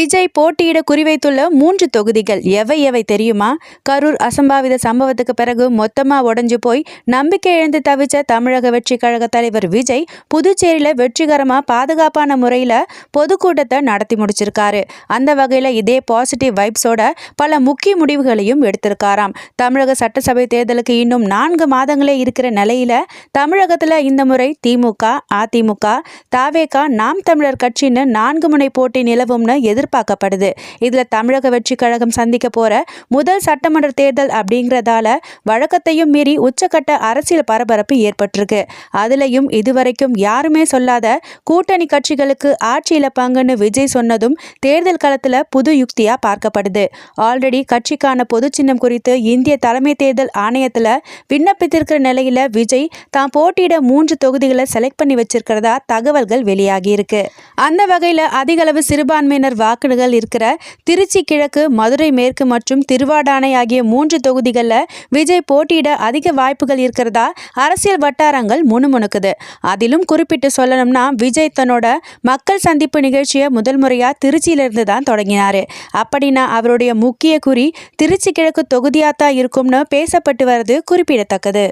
விஜய் போட்டியிட குறிவைத்துள்ள 3 தொகுதிகள் எவை எவை தெரியுமா? கரூர் அசம்பாவித சம்பவத்துக்கு பிறகு மொத்தமா உடைஞ்சு போய் நம்பிக்கை இழந்து தவிச்ச தமிழக வெற்றி கழக தலைவர் விஜய் புதுச்சேரியில வெற்றிகரமா பாதுகாப்பான முறையில பொதுக்கூட்டத்தை நடத்தி முடிச்சிருக்காரு. அந்த வகையில இதே பாசிட்டிவ் வைப்ஸோட பல முக்கிய முடிவுகளையும் எடுத்திருக்காராம். தமிழக சட்டசபை தேர்தலுக்கு இன்னும் 4 மாதங்களே இருக்கிற நிலையில தமிழகத்துல இந்த முறை திமுக, அதிமுக, தவேக, நாம் தமிழர் கட்சின்னு 4 முனை போட்டி நிலவும்னு எதிர்பார்க்கப்படுது. இதுல தமிழக வெற்றி கழகம் சந்திக்க போற முதல் சட்டமன்ற தேர்தல் அப்படிங்கறதால வழக்கத்தையும் மீறி உச்சக்கட்ட அரசியல் பரபரப்பு ஏற்பட்டிருக்கு. அதுலயும் இதுவரைக்கும் யாருமே சொல்லாத கூட்டணி கட்சிகளுக்கு ஆட்சியில பங்குன்னு விஜய் சொன்னதும் தேர்தல் களத்துல புது யுக்தியா பார்க்கப்படுது. ஆல்ரெடி கட்சிக்கான பொது சின்னம் குறித்து இந்திய தலைமை தேர்தல் ஆணையத்துல விண்ணப்பித்திருக்கிற நிலையில விஜய் தான் போட்டியிட 3 தொகுதிகளை செலக்ட் பண்ணி வச்சிருக்கிறதா தகவல்கள் வெளியாகி இருக்கு. அந்த வகையில அதிக அளவு சிறுபான்மையினர் வாக்குகள் இருக்கிற திருச்சி கிழக்கு, மதுரை மேற்கு மற்றும் திருவாடானை ஆகிய 3 தொகுதிகளில் விஜய் போட்டியிட அதிக வாய்ப்புகள் இருக்கிறதா அரசியல் வட்டாரங்கள் முணுமுணுக்குது. அதிலும் குறிப்பிட்டு சொல்லணும்னா விஜய் தன்னோட மக்கள் சந்திப்பு நிகழ்ச்சியை முதல் முறையா திருச்சியிலிருந்து தான் தொடங்கினாரு. அப்படின்னா அவருடைய முக்கிய குறி திருச்சி கிழக்கு தொகுதியாத்தான் இருக்கும்னு பேசப்பட்டு வருது குறிப்பிடத்தக்கது.